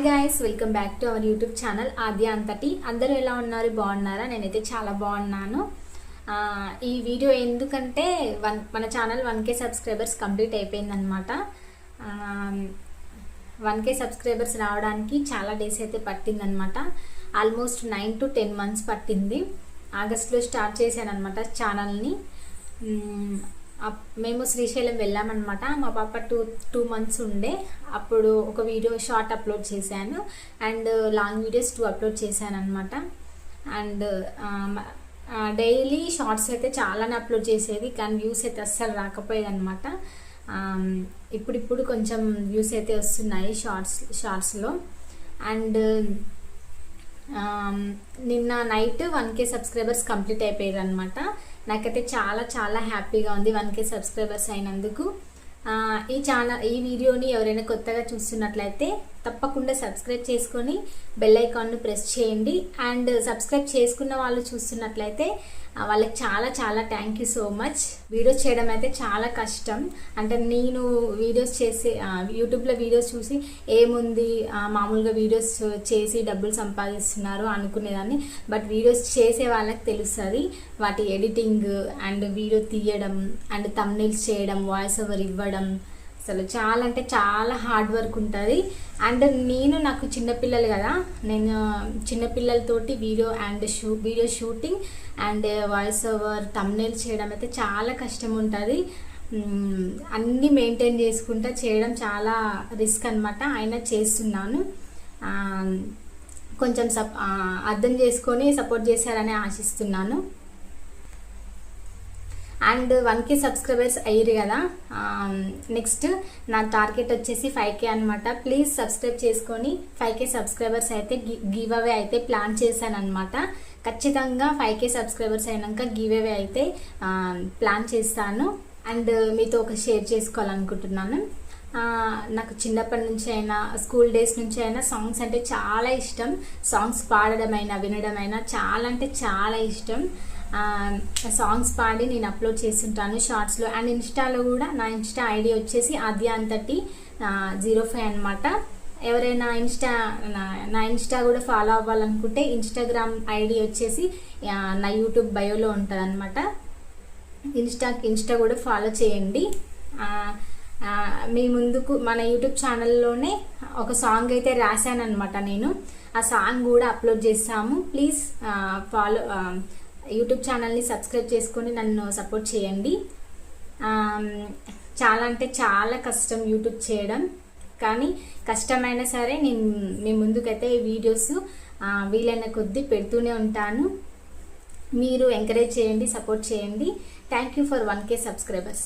Hi guys, welcome back to our YouTube channel Aadya Anthati. అందరూ ఎలా ఉన్నారు? బాగున్నారా? నేనైతే చాలా బాగున్నాను. ఈ వీడియో ఎందుకంటే మన ఛానల్ 1K సబ్స్క్రైబర్స్ కంప్లీట్ అయిపోయిందనమాట. 1K సబ్స్క్రైబర్స్ రావడానికి చాలా డేస్ అయితే పట్టిందనమాట. ఆల్మోస్ట్ 9 to 10 months పట్టింది. ఆగస్ట్లో స్టార్ట్ చేశాను అనమాట ఛానల్ని. మేము శ్రీశైలం వెళ్ళామన్నమాట. మా పాప టూ మంత్స్ ఉండే అప్పుడు ఒక వీడియో షార్ట్ అప్లోడ్ చేశాను అండ్ లాంగ్ వీడియోస్ 2 అప్లోడ్ చేశాను అనమాట. అండ్ డైలీ షార్ట్స్ అయితే చాలానే అప్లోడ్ చేసేది, కానీ వ్యూస్ అయితే అస్సలు రాకపోయేది అనమాట. ఇప్పుడు కొంచెం వ్యూస్ అయితే వస్తున్నాయి షార్ట్స్లో. అండ్ నిన్న నైట్ 1K సబ్స్క్రైబర్స్ కంప్లీట్ అయిపోయారు అనమాట. నాకైతే చాలా చాలా హ్యాపీగా ఉంది 1K సబ్స్క్రైబర్స్ అయినందుకు. ఈ వీడియోని ఎవరైనా కొత్తగా చూస్తున్నట్లయితే తప్పకుండా సబ్స్క్రైబ్ చేసుకొని బెల్ ఐకాన్ను ప్రెస్ చేయండి. అండ్ సబ్స్క్రైబ్ చేసుకున్న వాళ్ళు చూస్తున్నట్లయితే వాళ్ళకి చాలా చాలా thank you so much. Videos చేయడం అయితే చాలా కష్టం. అంటే నేను వీడియోస్ చేసి యూట్యూబ్లో వీడియోస్ చూసి ఏముంది మామూలుగా వీడియోస్ చేసి డబ్బులు సంపాదిస్తున్నారు అనుకునేదాన్ని. బట్ వీడియోస్ చేసే వాళ్ళకి తెలుస్తుంది వాటి ఎడిటింగ్ అండ్ వీడియో తీయడం అండ్ థంబ్నెయిల్స్ చేయడం, వాయిస్ ఓవర్ ఇవ్వడం, అసలు చాలా అంటే చాలా హార్డ్ వర్క్ ఉంటుంది. అండ్ నాకు చిన్నపిల్లలు కదా, నేను చిన్నపిల్లలతోటి video shooting and voice over thumbnails చేయడం అయితే చాలా కష్టం ఉంటుంది. అన్నీ మెయింటైన్ చేసుకుంటా చేయడం చాలా రిస్క్ అనమాట. అయినా చేస్తున్నాను. కొంచెం అర్థం చేసుకొని సపోర్ట్ చేశారని ఆశిస్తున్నాను. అండ్ 1K సబ్స్క్రైబర్స్ అయ్యారు కదా, నెక్స్ట్ నా టార్గెట్ వచ్చేసి 5K అనమాట. ప్లీజ్ సబ్స్క్రైబ్ చేసుకొని 5K సబ్స్క్రైబర్స్ అయితే గివ్ అవే అయితే ప్లాన్ చేశాను అనమాట. ఖచ్చితంగా 5K సబ్స్క్రైబర్స్ అయినాక గివ్ అవే అయితే ప్లాన్ చేస్తాను. అండ్ మీతో ఒక షేర్ చేసుకోవాలనుకుంటున్నాను. నాకు చిన్నప్పటి నుంచి అయినా స్కూల్ డేస్ నుంచి అయినా సాంగ్స్ అంటే చాలా ఇష్టం. సాంగ్స్ పాడడమైనా వినడమైనా చాలా అంటే చాలా ఇష్టం. సాంగ్స్ పాడి నేను అప్లోడ్ చేస్తుంటాను షార్ట్స్లో. అండ్ ఇన్స్టాలో కూడా నా ఇన్స్టా ఐడి వచ్చేసి adya_05 అనమాట. ఎవరైనా నా ఇన్స్టా కూడా ఫాలో అవ్వాలనుకుంటే ఇన్స్టాగ్రామ్ ఐడి వచ్చేసి నా యూట్యూబ్ బయోలో ఉంటుంది అనమాట. ఇన్స్టా కూడా ఫాలో చేయండి. మీ ముందుకు మన యూట్యూబ్ ఛానల్లోనే ఒక సాంగ్ అయితే రాశాను అనమాట. నేను ఆ సాంగ్ కూడా అప్లోడ్ చేస్తాము. ప్లీజ్ ఫాలో యూట్యూబ్ ఛానల్ని సబ్స్క్రైబ్ చేసుకొని నన్ను సపోర్ట్ చేయండి. చాలా అంటే చాలా కష్టం యూట్యూబ్ చేయడం, కానీ కష్టమైనా సరే నేను మీ ముందుకైతే వీడియోస్ వీలైన కొద్దీ పెడుతూనే ఉంటాను. మీరు ఎంకరేజ్ చేయండి, సపోర్ట్ చేయండి. Thank you for 1K subscribers.